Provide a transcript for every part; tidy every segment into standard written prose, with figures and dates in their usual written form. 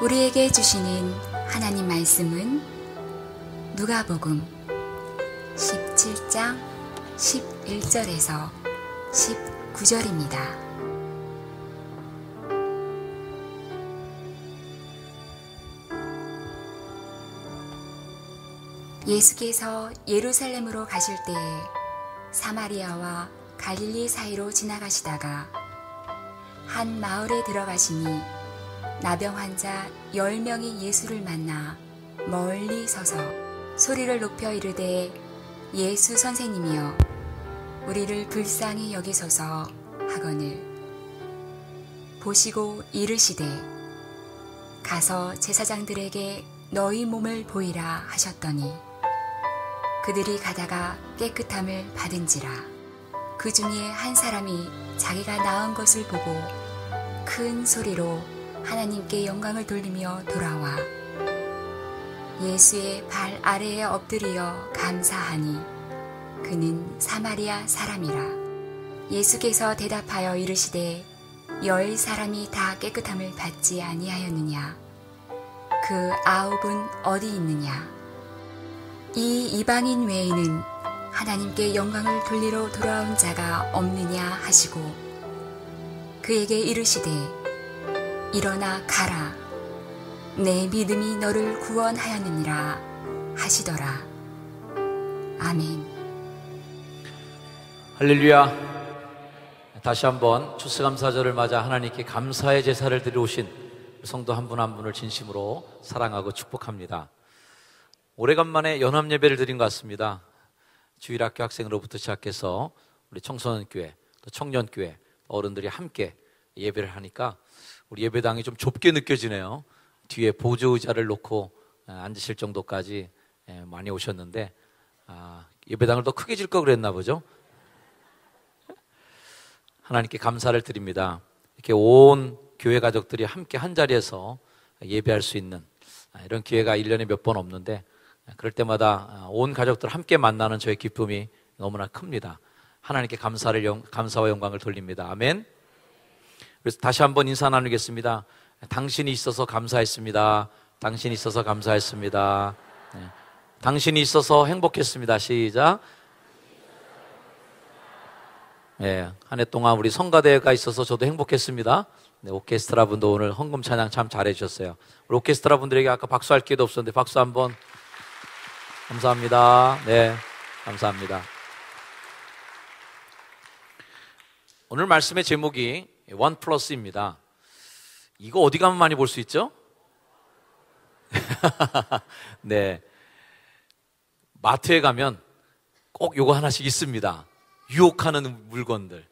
우리에게 주시는 하나님 말씀은 누가복음 17장 11절에서 19절입니다. 예수께서 예루살렘으로 가실 때에 사마리아와 갈릴리 사이로 지나가시다가 한 마을에 들어가시니 나병 환자 10명이 예수를 만나 멀리 서서 소리를 높여 이르되 예수 선생님이여 우리를 불쌍히 여기소서 하거늘 보시고 이르시되 가서 제사장들에게 너희 몸을 보이라 하셨더니 그들이 가다가 깨끗함을 받은지라. 그 중에 한 사람이 자기가 나은 것을 보고 큰 소리로 하나님께 영광을 돌리며 돌아와 예수의 발 아래에 엎드리어 감사하니 그는 사마리아 사람이라. 예수께서 대답하여 이르시되 10 사람이 다 깨끗함을 받지 아니하였느냐? 그 9은 어디 있느냐? 이 이방인 외에는 하나님께 영광을 돌리러 돌아온 자가 없느냐 하시고 그에게 이르시되 일어나 가라 내 믿음이 너를 구원하였느니라 하시더라. 아멘. 할렐루야. 다시 한번 추수감사절을 맞아 하나님께 감사의 제사를 드려오신 성도 한 분 한 분을 진심으로 사랑하고 축복합니다. 오래간만에 연합예배를 드린 것 같습니다. 주일학교 학생으로부터 시작해서 우리 청소년교회, 또 청년교회, 어른들이 함께 예배를 하니까 우리 예배당이 좀 좁게 느껴지네요. 뒤에 보조의자를 놓고 앉으실 정도까지 많이 오셨는데 예배당을 더 크게 질 걸 그랬나 보죠. 하나님께 감사를 드립니다. 이렇게 온 교회 가족들이 함께 한 자리에서 예배할 수 있는 이런 기회가 1년에 몇 번 없는데 그럴 때마다 온 가족들 함께 만나는 저의 기쁨이 너무나 큽니다. 하나님께 감사와 영광을 돌립니다. 아멘. 그래서 다시 한번 인사 나누겠습니다. 당신이 있어서 감사했습니다. 당신이 있어서 감사했습니다. 네. 당신이 있어서 행복했습니다. 시작. 네, 한 해 동안 우리 성가대가 있어서 저도 행복했습니다. 네, 오케스트라 분도 오늘 헌금 찬양 참 잘해 주셨어요. 우리 오케스트라 분들에게 아까 박수할 기회도 없었는데 박수 한번. 감사합니다. 네, 감사합니다. 오늘 말씀의 제목이 원 플러스입니다. 이거 어디 가면 많이 볼 수 있죠? 네, 마트에 가면 꼭 요거 하나씩 있습니다. 유혹하는 물건들.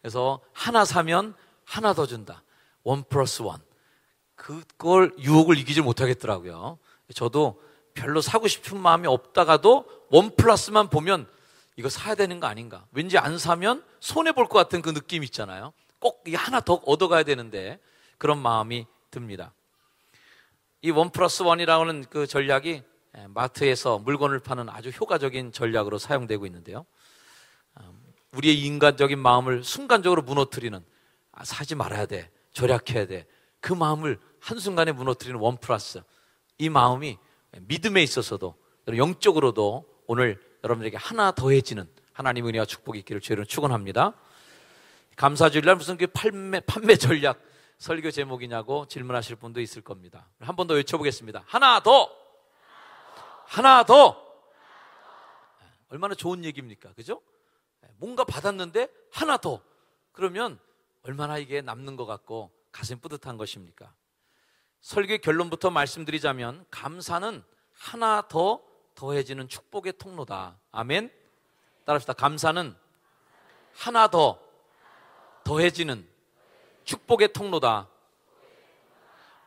그래서 하나 사면 하나 더 준다. 원 플러스 원. 그걸 유혹을 이기지 못하겠더라고요. 저도 별로 사고 싶은 마음이 없다가도 원 플러스만 보면 이거 사야 되는 거 아닌가. 왠지 안 사면 손해볼 것 같은 그 느낌 있잖아요. 꼭 이 하나 더 얻어가야 되는데 그런 마음이 듭니다. 이 원 플러스 원이라는 그 전략이 마트에서 물건을 파는 아주 효과적인 전략으로 사용되고 있는데요. 우리의 인간적인 마음을 순간적으로 무너뜨리는 사지 말아야 돼, 절약해야 돼, 그 마음을 한순간에 무너뜨리는 원 플러스, 이 마음이 믿음에 있어서도 영적으로도 오늘 여러분들에게 하나 더해지는 하나님의 은혜와 축복이 있기를 주의로 축원합니다. 감사주일날 무슨 그 판매 전략 설교 제목이냐고 질문하실 분도 있을 겁니다. 한 번 더 외쳐보겠습니다. 하나 더! 하나 더! 얼마나 좋은 얘기입니까? 그죠? 뭔가 받았는데 하나 더! 그러면 얼마나 이게 남는 것 같고 가슴이 뿌듯한 것입니까? 설교의 결론부터 말씀드리자면 감사는 하나 더 더해지는 축복의 통로다. 아멘. 따라합시다. 감사는 하나 더 더해지는 축복의 통로다.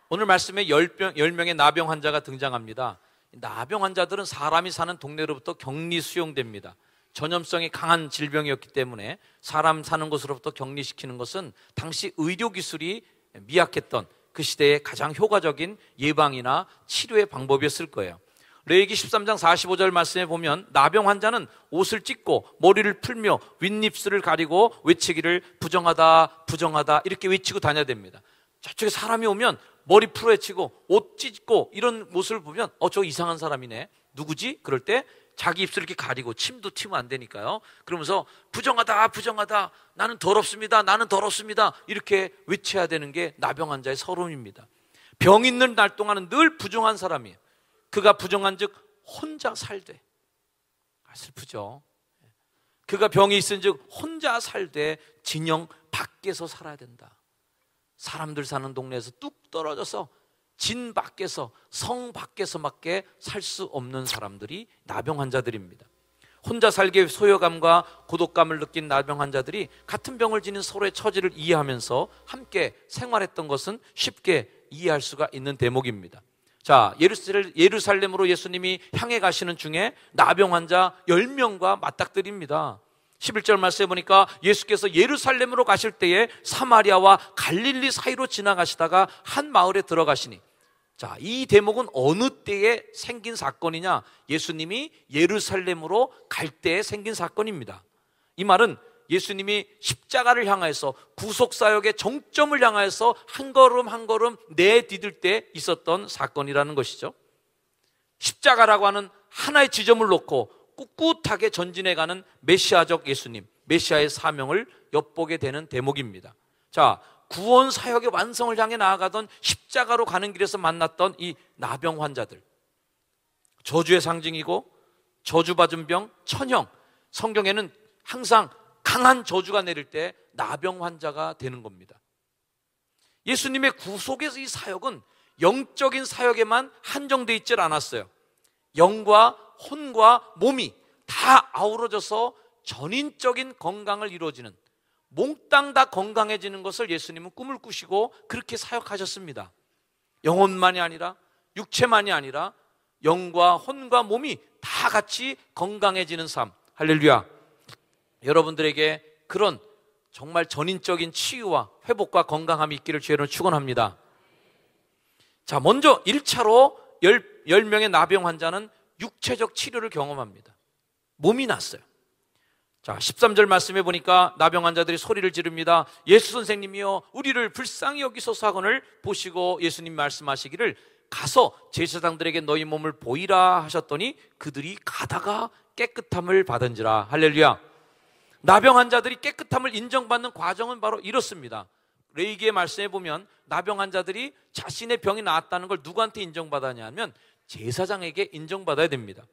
오늘 말씀에 10명의 나병 환자가 등장합니다. 나병 환자들은 사람이 사는 동네로부터 격리 수용됩니다. 전염성이 강한 질병이었기 때문에 사람 사는 곳으로부터 격리시키는 것은 당시 의료기술이 미약했던 그 시대의 가장 효과적인 예방이나 치료의 방법이었을 거예요. 레위기 13장 45절 말씀에 보면 나병 환자는 옷을 찢고 머리를 풀며 윗입술을 가리고 외치기를 부정하다 부정하다 이렇게 외치고 다녀야 됩니다. 저쪽에 사람이 오면 머리 풀어헤치고 옷 찢고 이런 모습을 보면 저 이상한 사람이네. 누구지? 그럴 때 자기 입술 이렇게 가리고 침도 튀면 안 되니까요. 그러면서 부정하다, 부정하다, 나는 더럽습니다, 나는 더럽습니다, 이렇게 외쳐야 되는 게 나병 환자의 서름입니다. 병 있는 날 동안은 늘 부정한 사람이에요. 그가 부정한 즉 혼자 살되. 슬프죠. 그가 병이 있은 즉 혼자 살되 진영 밖에서 살아야 된다. 사람들 사는 동네에서 뚝 떨어져서 진 밖에서, 성 밖에서밖에 살 수 없는 사람들이 나병 환자들입니다. 혼자 살기에 소외감과 고독감을 느낀 나병 환자들이 같은 병을 지닌 서로의 처지를 이해하면서 함께 생활했던 것은 쉽게 이해할 수가 있는 대목입니다. 자, 예루살렘으로 예수님이 향해 가시는 중에 나병 환자 10명과 맞닥뜨립니다. 11절 말씀에 보니까 예수께서 예루살렘으로 가실 때에 사마리아와 갈릴리 사이로 지나가시다가 한 마을에 들어가시니, 자, 이 대목은 어느 때에 생긴 사건이냐? 예수님이 예루살렘으로 갈 때에 생긴 사건입니다. 이 말은 예수님이 십자가를 향해서 구속사역의 정점을 향해서 한 걸음 한 걸음 내디딜 때 있었던 사건이라는 것이죠. 십자가라고 하는 하나의 지점을 놓고 꿋꿋하게 전진해가는 메시아적 예수님, 메시아의 사명을 엿보게 되는 대목입니다. 자, 구원 사역의 완성을 향해 나아가던 십자가로 가는 길에서 만났던 이 나병 환자들, 저주의 상징이고 저주받은 병, 천형. 성경에는 항상 강한 저주가 내릴 때 나병 환자가 되는 겁니다. 예수님의 구속에서 이 사역은 영적인 사역에만 한정되어 있질 않았어요. 영과 혼과 몸이 다 아우러져서 전인적인 건강을 이루어지는, 몽땅 다 건강해지는 것을 예수님은 꿈을 꾸시고 그렇게 사역하셨습니다. 영혼만이 아니라, 육체만이 아니라 영과 혼과 몸이 다 같이 건강해지는 삶. 할렐루야. 여러분들에게 그런 정말 전인적인 치유와 회복과 건강함이 있기를 주의로 축원합니다. 자, 먼저 1차로 10명의 나병 환자는 육체적 치료를 경험합니다. 몸이 났어요. 자, 13절 말씀해 보니까 나병 환자들이 소리를 지릅니다. 예수 선생님이여, 우리를 불쌍히 여기소서 하거늘 보시고 예수님 말씀하시기를 가서 제사장들에게 너희 몸을 보이라 하셨더니 그들이 가다가 깨끗함을 받은지라. 할렐루야. 나병 환자들이 깨끗함을 인정받는 과정은 바로 이렇습니다. 레위기의 말씀에 보면 나병 환자들이 자신의 병이 나았다는 걸 누구한테 인정받았냐면 제사장에게 인정받아야 됩니다.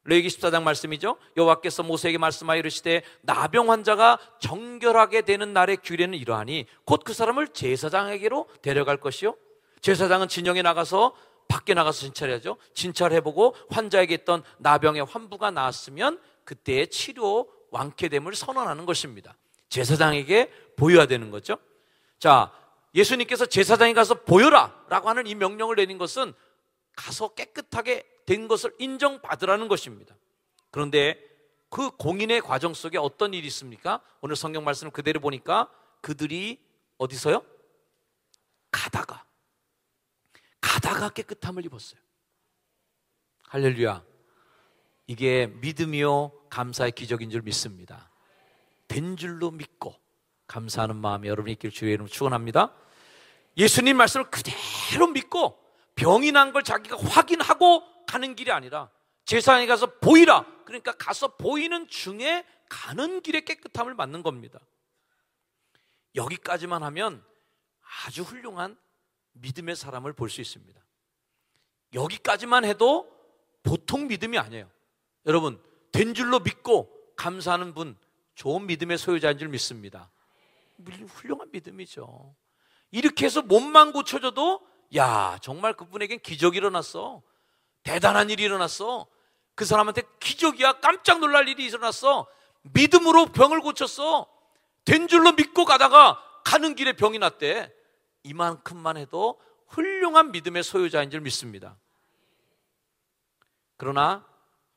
레위기 14장 말씀이죠. 여호와께서 모세에게 말씀하여 이르시되 나병 환자가 정결하게 되는 날의 규례는 이러하니 곧 그 사람을 제사장에게로 데려갈 것이요, 제사장은 진영에 나가서 밖에 나가서 진찰해야죠. 진찰해보고 환자에게 있던 나병의 환부가 나았으면 그때의 치료 완쾌됨을 선언하는 것입니다. 제사장에게 보여야 되는 거죠. 자, 예수님께서 제사장에 가서 보여라 라고 하는 이 명령을 내린 것은 가서 깨끗하게 된 것을 인정받으라는 것입니다. 그런데 그 공인의 과정 속에 어떤 일이 있습니까? 오늘 성경 말씀을 그대로 보니까 그들이 어디서요? 가다가 깨끗함을 입었어요. 할렐루야. 이게 믿음이요 감사의 기적인 줄 믿습니다. 된 줄로 믿고 감사하는 마음이 여러분이 있길 주의 이름으로 축원합니다. 예수님 말씀을 그대로 믿고 병이 난 걸 자기가 확인하고 가는 길이 아니라 제사장에 가서 보이라, 그러니까 가서 보이는 중에 가는 길에 깨끗함을 받는 겁니다. 여기까지만 하면 아주 훌륭한 믿음의 사람을 볼 수 있습니다. 여기까지만 해도 보통 믿음이 아니에요. 여러분, 된 줄로 믿고 감사하는 분, 좋은 믿음의 소유자인 줄 믿습니다. 훌륭한 믿음이죠. 이렇게 해서 몸만 고쳐져도 야, 정말 그분에겐 기적이 일어났어, 대단한 일이 일어났어, 그 사람한테 기적이야, 깜짝 놀랄 일이 일어났어, 믿음으로 병을 고쳤어, 된 줄로 믿고 가다가 가는 길에 병이 났대. 이만큼만 해도 훌륭한 믿음의 소유자인 줄 믿습니다. 그러나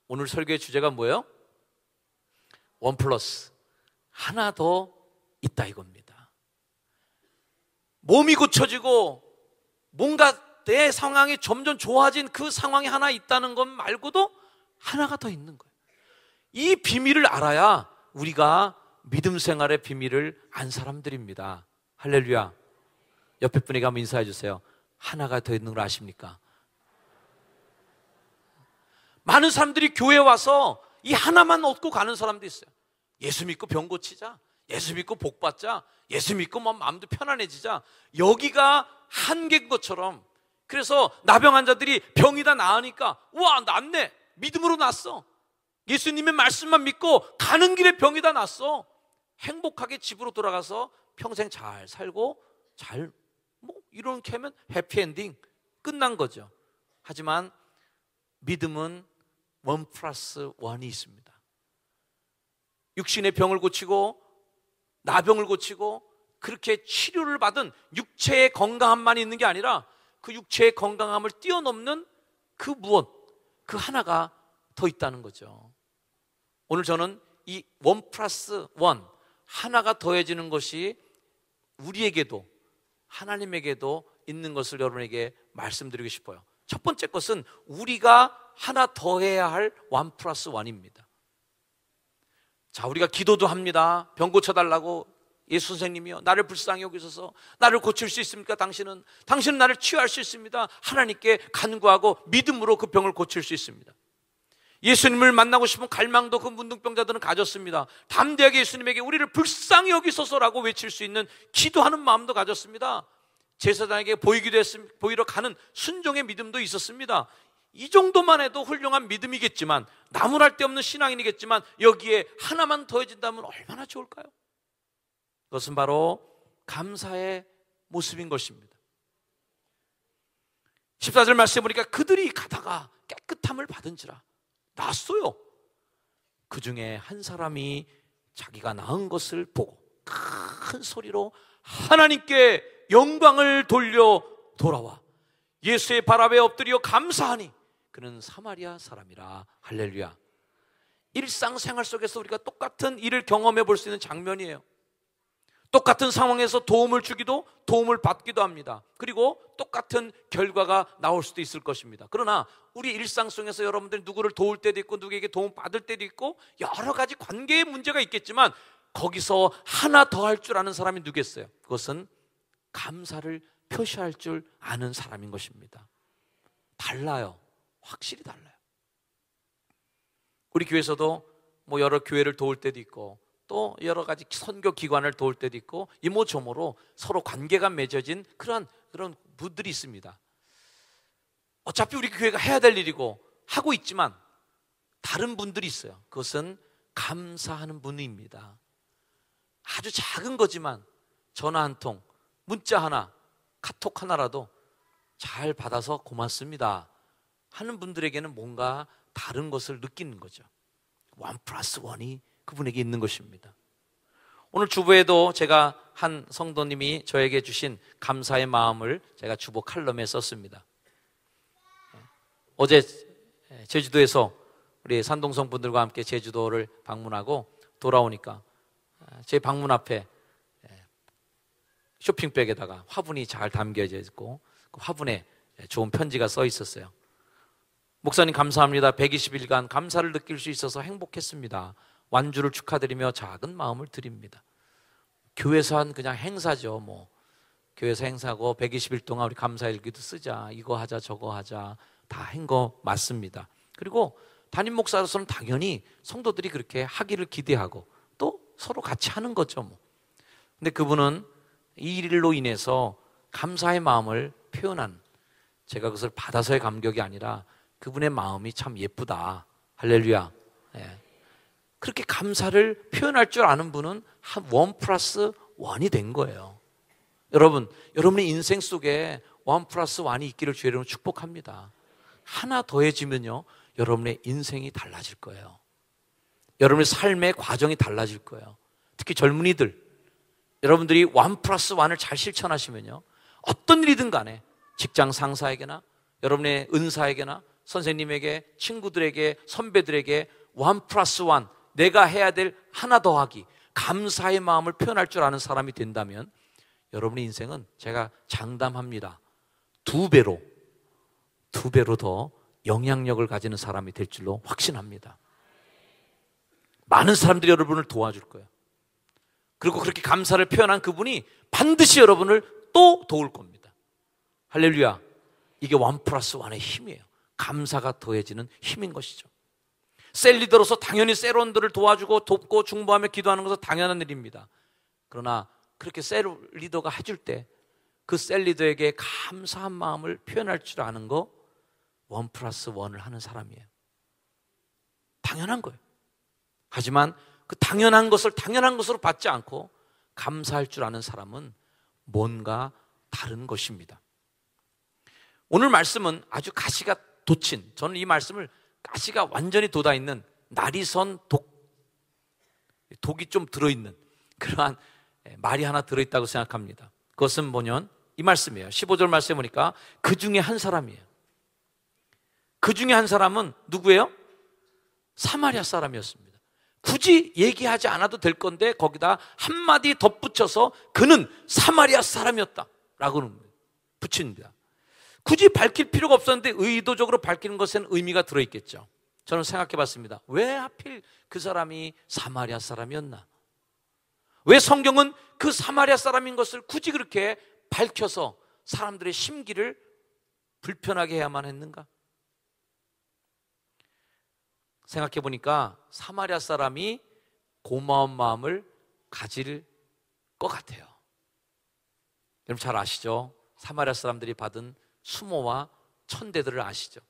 오늘 설교의 주제가 뭐예요? 원 플러스 하나 더 있다 이겁니다. 몸이 고쳐지고 뭔가 내 상황이 점점 좋아진 그 상황이 하나 있다는 것 말고도 하나가 더 있는 거예요. 이 비밀을 알아야 우리가 믿음 생활의 비밀을 안 사람들입니다. 할렐루야. 옆에 분에게 한번 인사해 주세요. 하나가 더 있는 걸 아십니까? 많은 사람들이 교회에 와서 이 하나만 얻고 가는 사람도 있어요. 예수 믿고 병 고치자, 예수 믿고 복 받자, 예수 믿고 뭐 마음도 편안해지자. 여기가 한계인 것처럼, 그래서 나병 환자들이 병이 다 나으니까 우와 낫네, 믿음으로 낫어, 예수님의 말씀만 믿고 가는 길에 병이 다 낫어, 행복하게 집으로 돌아가서 평생 잘 살고 잘 이렇게 하면 해피엔딩 끝난 거죠. 하지만 믿음은 1+1이 있습니다. 육신의 병을 고치고 나병을 고치고 그렇게 치료를 받은 육체의 건강함만 있는 게 아니라 그 육체의 건강함을 뛰어넘는 그 무엇, 그 하나가 더 있다는 거죠. 오늘 저는 이 1+1, 하나가 더해지는 것이 우리에게도 하나님에게도 있는 것을 여러분에게 말씀드리고 싶어요. 첫 번째 것은 우리가 하나 더해야 할 1+1입니다. 자, 우리가 기도도 합니다. 병 고쳐달라고. 예수 선생님이요, 나를 불쌍히 여기소서, 나를 고칠 수 있습니까? 당신은 나를 치유할 수 있습니다. 하나님께 간구하고 믿음으로 그 병을 고칠 수 있습니다. 예수님을 만나고 싶은 갈망도 그 문둥병자들은 가졌습니다. 담대하게 예수님에게 우리를 불쌍히 여기소서라고 외칠 수 있는 기도하는 마음도 가졌습니다. 제사장에게 보이러 가는 순종의 믿음도 있었습니다. 이 정도만 해도 훌륭한 믿음이겠지만, 나무랄 데 없는 신앙인이겠지만, 여기에 하나만 더해진다면 얼마나 좋을까요? 그것은 바로 감사의 모습인 것입니다. 14절 말씀해 보니까 그들이 가다가 깨끗함을 받은지라, 나았어요. 그 중에 한 사람이 자기가 낳은 것을 보고 큰 소리로 하나님께 영광을 돌려 돌아와 예수의 발 앞에 엎드려 감사하니 그는 사마리아 사람이라. 할렐루야. 일상생활 속에서 우리가 똑같은 일을 경험해 볼 수 있는 장면이에요. 똑같은 상황에서 도움을 주기도 도움을 받기도 합니다. 그리고 똑같은 결과가 나올 수도 있을 것입니다. 그러나 우리 일상 속에서 여러분들이 누구를 도울 때도 있고 누구에게 도움 받을 때도 있고 여러 가지 관계의 문제가 있겠지만, 거기서 하나 더 할 줄 아는 사람이 누구겠어요? 그것은 감사를 표시할 줄 아는 사람인 것입니다. 달라요. 확실히 달라요. 우리 교회에서도 여러 교회를 도울 때도 있고 또 여러 가지 선교 기관을 도울 때도 있고 이모저모로 서로 관계가 맺어진 그런 분들이 있습니다. 어차피 우리 교회가 해야 될 일이고 하고 있지만 다른 분들이 있어요. 그것은 감사하는 분입니다. 아주 작은 거지만 전화 한 통, 문자 하나, 카톡 하나라도 잘 받아서 고맙습니다 하는 분들에게는 뭔가 다른 것을 느끼는 거죠. 1+1이 그분에게 있는 것입니다. 오늘 주보에도 제가 한 성도님이 저에게 주신 감사의 마음을 제가 주보 칼럼에 썼습니다. 어제 제주도에서 우리 산동성 분들과 함께 제주도를 방문하고 돌아오니까 제 방문 앞에 쇼핑백에다가 화분이 잘 담겨져 있고 그 화분에 좋은 편지가 써 있었어요. 목사님 감사합니다. 120일간 감사를 느낄 수 있어서 행복했습니다. 완주를 축하드리며 작은 마음을 드립니다. 교회에서 한 그냥 행사죠. 교회에서 행사고 120일 동안 우리 감사일기도 쓰자, 이거 하자 저거 하자 다 한 거 맞습니다. 그리고 담임 목사로서는 당연히 성도들이 그렇게 하기를 기대하고 또 서로 같이 하는 거죠. 근데 그분은 이 일로 인해서 감사의 마음을 표현한, 제가 그것을 받아서의 감격이 아니라 그분의 마음이 참 예쁘다. 할렐루야. 예. 그렇게 감사를 표현할 줄 아는 분은 한 1+1이 된 거예요. 여러분의 인생 속에 1+1이 있기를 주의 이름으로 축복합니다. 하나 더해지면요, 여러분의 인생이 달라질 거예요. 여러분의 삶의 과정이 달라질 거예요. 특히 젊은이들, 여러분들이 1+1을 잘 실천하시면요, 어떤 일이든 간에 직장 상사에게나 여러분의 은사에게나 선생님에게, 친구들에게, 선배들에게 1+1, 내가 해야 될 하나 더하기, 감사의 마음을 표현할 줄 아는 사람이 된다면 여러분의 인생은 제가 장담합니다. 2배로 더 영향력을 가지는 사람이 될 줄로 확신합니다. 많은 사람들이 여러분을 도와줄 거예요. 그리고 그렇게 감사를 표현한 그분이 반드시 여러분을 또 도울 겁니다. 할렐루야. 이게 1+1의 힘이에요. 감사가 더해지는 힘인 것이죠. 셀 리더로서 당연히 셀원들을 도와주고 돕고 중보하며 기도하는 것은 당연한 일입니다. 그러나 그렇게 셀 리더가 해줄 때 그 셀 리더에게 감사한 마음을 표현할 줄 아는 거 1+1을 하는 사람이에요. 당연한 거예요. 하지만 그 당연한 것을 당연한 것으로 받지 않고 감사할 줄 아는 사람은 뭔가 다른 것입니다. 오늘 말씀은 아주 가시가 돋친, 저는 이 말씀을 가시가 완전히 돋아있는 나리선 독이 좀 들어있는 그러한 말이 하나 들어있다고 생각합니다. 그것은 뭐냐면 이 말씀이에요. 15절 말씀에 보니까 그 중에 한 사람이에요. 그 중에 한 사람은 누구예요? 사마리아 사람이었습니다. 굳이 얘기하지 않아도 될 건데 거기다 한마디 덧붙여서 그는 사마리아 사람이었다라고 붙입니다. 굳이 밝힐 필요가 없었는데 의도적으로 밝히는 것에는 의미가 들어있겠죠. 저는 생각해 봤습니다. 왜 하필 그 사람이 사마리아 사람이었나? 왜 성경은 그 사마리아 사람인 것을 굳이 그렇게 밝혀서 사람들의 심기를 불편하게 해야만 했는가? 생각해 보니까 사마리아 사람이 고마운 마음을 가질 것 같아요. 여러분 잘 아시죠? 사마리아 사람들이 받은 수모와 천대들을 아시죠?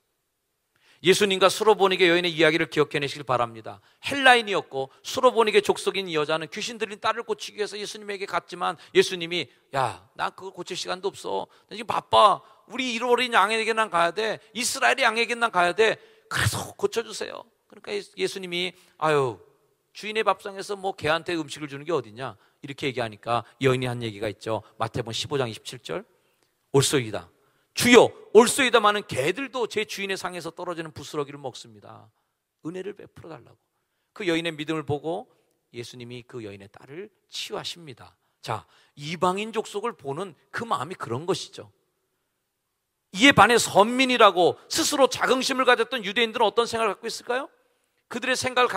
예수님과 수로보니게 여인의 이야기를 기억해내시길 바랍니다. 헬라인이었고 수로보니게 족속인 이 여자는 귀신 들린 딸을 고치기 위해서 예수님에게 갔지만 예수님이 야, 나 그거 고칠 시간도 없어. 나 지금 바빠. 우리 잃어버린 양에게만 가야 돼. 이스라엘의 양에게만 가야 돼. 그래서 고쳐주세요. 그러니까 예수님이 아유, 주인의 밥상에서 뭐 개한테 음식을 주는 게 어디냐 이렇게 얘기하니까 여인이 한 얘기가 있죠. 마태복음 15장 27절 올소이다. 주여 올소이다마는 개들도 제 주인의 상에서 떨어지는 부스러기를 먹습니다. 은혜를 베풀어 달라고. 그 여인의 믿음을 보고 예수님이 그 여인의 딸을 치유하십니다. 자, 이방인 족속을 보는 그 마음이 그런 것이죠. 이에 반해 선민이라고 스스로 자긍심을 가졌던 유대인들은 어떤 생각을 갖고 있을까요? 그들의 생각을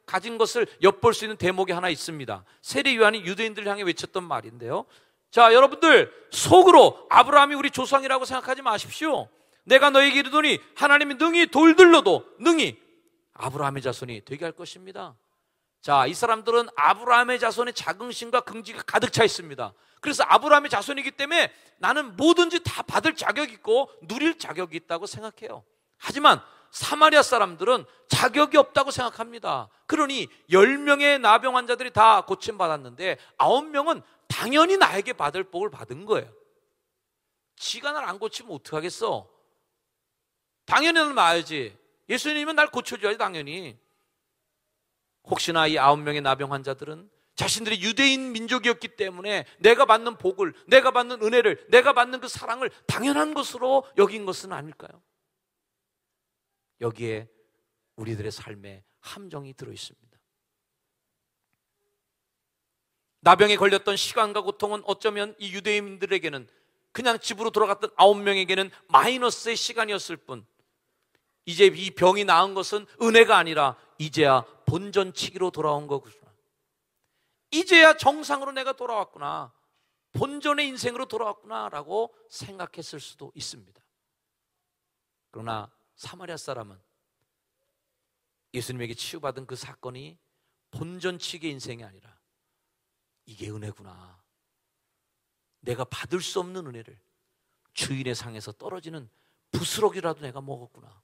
가진 것을 엿볼 수 있는 대목이 하나 있습니다. 세례 요한이 유대인들을 향해 외쳤던 말인데요. 자, 여러분들 속으로 아브라함이 우리 조상이라고 생각하지 마십시오. 내가 너에게 이르노니 하나님이 능히 돌들로도 능히 아브라함의 자손이 되게 할 것입니다. 자, 이 사람들은 아브라함의 자손의 자긍심과 긍지가 가득 차 있습니다. 그래서 아브라함의 자손이기 때문에 나는 뭐든지 다 받을 자격이 있고 누릴 자격이 있다고 생각해요. 하지만 사마리아 사람들은 자격이 없다고 생각합니다. 그러니 10명의 나병 환자들이 다 고침받았는데 9명은 당연히 나에게 받을 복을 받은 거예요. 지가 날 안 고치면 어떡하겠어? 당연히 날 나야지. 예수님은 날 고쳐줘야지 당연히. 혹시나 이 9명의 나병 환자들은 자신들이 유대인 민족이었기 때문에 내가 받는 복을, 내가 받는 은혜를, 내가 받는 그 사랑을 당연한 것으로 여긴 것은 아닐까요? 여기에 우리들의 삶에 함정이 들어있습니다. 나병에 걸렸던 시간과 고통은 어쩌면 이 유대인들에게는 그냥 집으로 돌아갔던 9명에게는 마이너스의 시간이었을 뿐, 이제 이 병이 나은 것은 은혜가 아니라 이제야 본전치기로 돌아온 거구나. 이제야 정상으로 내가 돌아왔구나. 본전의 인생으로 돌아왔구나 라고 생각했을 수도 있습니다. 그러나 사마리아 사람은 예수님에게 치유받은 그 사건이 본전치기의 인생이 아니라 이게 은혜구나. 내가 받을 수 없는 은혜를 주인의 상에서 떨어지는 부스러기라도 내가 먹었구나.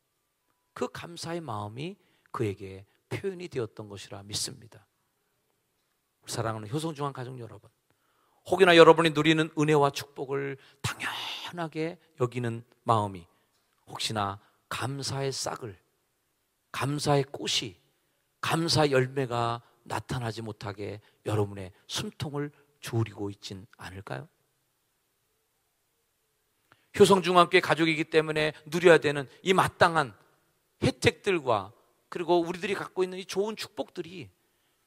그 감사의 마음이 그에게 표현이 되었던 것이라 믿습니다. 사랑하는 효성중앙 가족 여러분, 혹여나 여러분이 누리는 은혜와 축복을 당연하게 여기는 마음이 혹시나 감사의 싹을, 감사의 꽃이, 감사의 열매가 나타나지 못하게 여러분의 숨통을 조리고 있진 않을까요? 효성중앙교회 가족이기 때문에 누려야 되는 이 마땅한 혜택들과 그리고 우리들이 갖고 있는 이 좋은 축복들이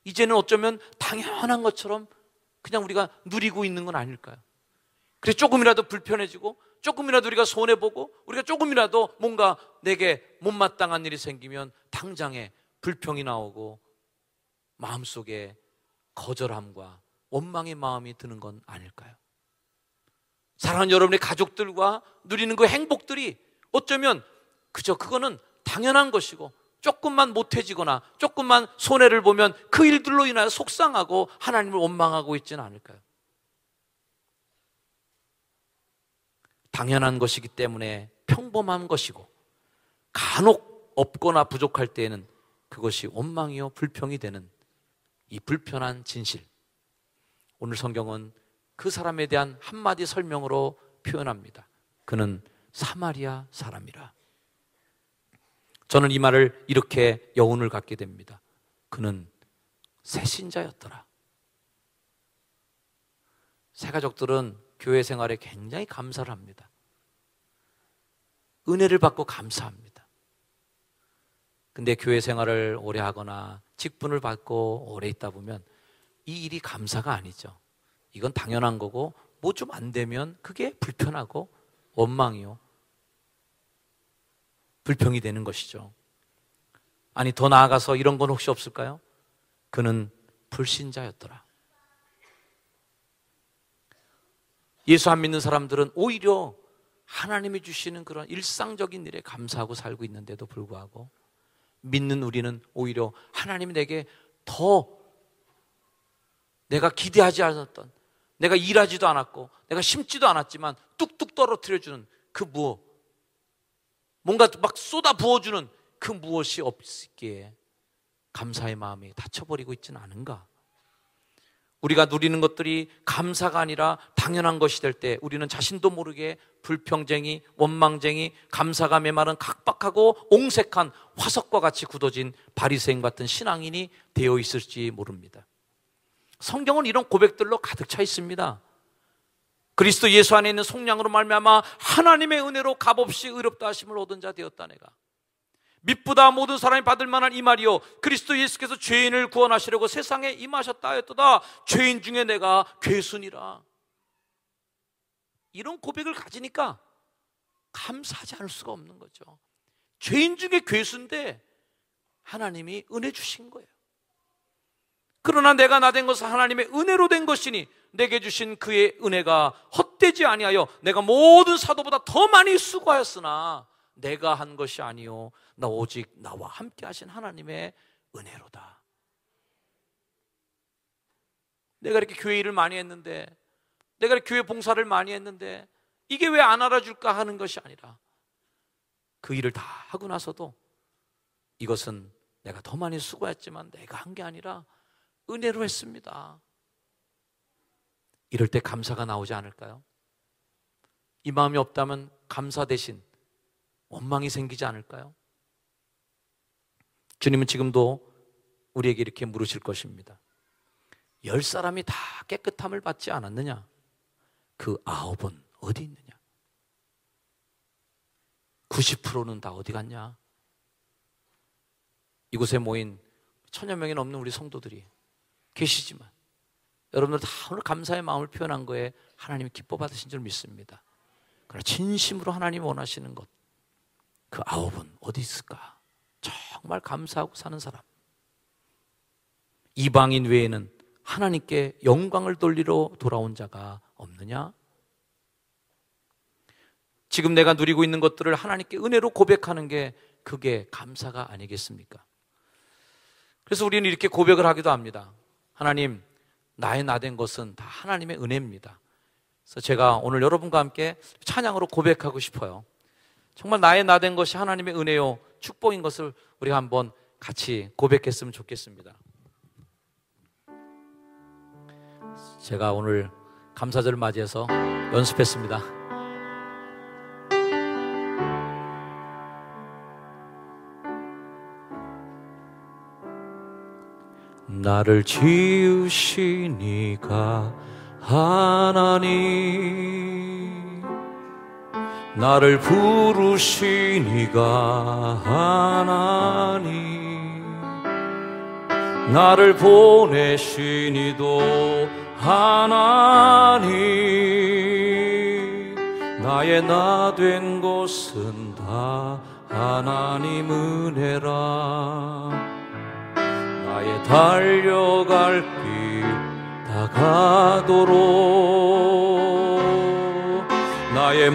이제는 어쩌면 당연한 것처럼 그냥 우리가 누리고 있는 건 아닐까요? 그래서 조금이라도 불편해지고 조금이라도 우리가 손해보고 우리가 조금이라도 뭔가 내게 못마땅한 일이 생기면 당장에 불평이 나오고 마음속에 거절함과 원망의 마음이 드는 건 아닐까요? 사랑하는 여러분의 가족들과 누리는 그 행복들이 어쩌면 그저 그거는 당연한 것이고, 조금만 못해지거나 조금만 손해를 보면 그 일들로 인하여 속상하고 하나님을 원망하고 있지는 않을까요? 당연한 것이기 때문에 평범한 것이고, 간혹 없거나 부족할 때에는 그것이 원망이요 불평이 되는 이 불편한 진실, 오늘 성경은 그 사람에 대한 한마디 설명으로 표현합니다. 그는 사마리아 사람이라. 저는 이 말을 이렇게 여운을 갖게 됩니다. 그는 새신자였더라. 새가족들은 교회 생활에 굉장히 감사를 합니다. 은혜를 받고 감사합니다. 근데 교회 생활을 오래 하거나 직분을 받고 오래 있다 보면 이 일이 감사가 아니죠. 이건 당연한 거고, 뭐 좀 안 되면 그게 불편하고 원망이요 불평이 되는 것이죠. 아니, 더 나아가서 이런 건 혹시 없을까요? 그는 불신자였더라. 예수 안 믿는 사람들은 오히려 하나님이 주시는 그런 일상적인 일에 감사하고 살고 있는데도 불구하고, 믿는 우리는 오히려 하나님이 내게 더 내가 기대하지 않았던, 내가 일하지도 않았고 내가 심지도 않았지만 뚝뚝 떨어뜨려주는 그 무엇, 뭔가 막 쏟아 부어주는 그 무엇이 없기에 감사의 마음이 닫혀버리고 있지는 않은가? 우리가 누리는 것들이 감사가 아니라 당연한 것이 될 때 우리는 자신도 모르게 불평쟁이, 원망쟁이, 감사가 메마른 각박하고 옹색한 화석과 같이 굳어진 바리새인 같은 신앙인이 되어 있을지 모릅니다. 성경은 이런 고백들로 가득 차 있습니다. 그리스도 예수 안에 있는 속량으로 말미암아 하나님의 은혜로 값없이 의롭다 하심을 얻은 자 되었다. 내가 믿보다 모든 사람이 받을 만한 이 말이요, 그리스도 예수께서 죄인을 구원하시려고 세상에 임하셨다 하였도다. 죄인 중에 내가 괴순이라. 이런 고백을 가지니까 감사하지 않을 수가 없는 거죠. 죄인 중에 괴수인데 하나님이 은혜 주신 거예요. 그러나 내가 나 된 것은 하나님의 은혜로 된 것이니 내게 주신 그의 은혜가 헛되지 아니하여 내가 모든 사도보다 더 많이 수고하였으나 내가 한 것이 아니요 나 오직 나와 함께 하신 하나님의 은혜로다. 내가 이렇게 교회 일을 많이 했는데, 내가 이렇게 교회 봉사를 많이 했는데 이게 왜 안 알아줄까 하는 것이 아니라, 그 일을 다 하고 나서도 이것은 내가 더 많이 수고했지만 내가 한 게 아니라 은혜로 했습니다. 이럴 때 감사가 나오지 않을까요? 이 마음이 없다면 감사 대신 원망이 생기지 않을까요? 주님은 지금도 우리에게 이렇게 물으실 것입니다. 10사람이 다 깨끗함을 받지 않았느냐? 그 9은 어디 있느냐? 90%는 다 어디 갔냐? 이곳에 모인 1000여 명이 넘는 우리 성도들이 계시지만 여러분들 다 오늘 감사의 마음을 표현한 거에 하나님이 기뻐 받으신 줄 믿습니다. 그러나 진심으로 하나님이 원하시는 것, 그 9은 어디 있을까? 정말 감사하고 사는 사람, 이방인 외에는 하나님께 영광을 돌리러 돌아온 자가 없느냐? 지금 내가 누리고 있는 것들을 하나님께 은혜로 고백하는 게 그게 감사가 아니겠습니까? 그래서 우리는 이렇게 고백을 하기도 합니다. 하나님, 나의 나 된 것은 다 하나님의 은혜입니다. 그래서 제가 오늘 여러분과 함께 찬양으로 고백하고 싶어요. 정말 나의 나 된 것이 하나님의 은혜요 축복인 것을 우리가 한번 같이 고백했으면 좋겠습니다. 제가 오늘 감사절을 맞이해서 연습했습니다. 나를 지으신 이가 하나님, 나를 부르신 이가 하나님, 나를 보내신 이도 하나님, 나의 나 된 것은 다 하나님 은혜라. 나의 달려갈 길 다가도록 나의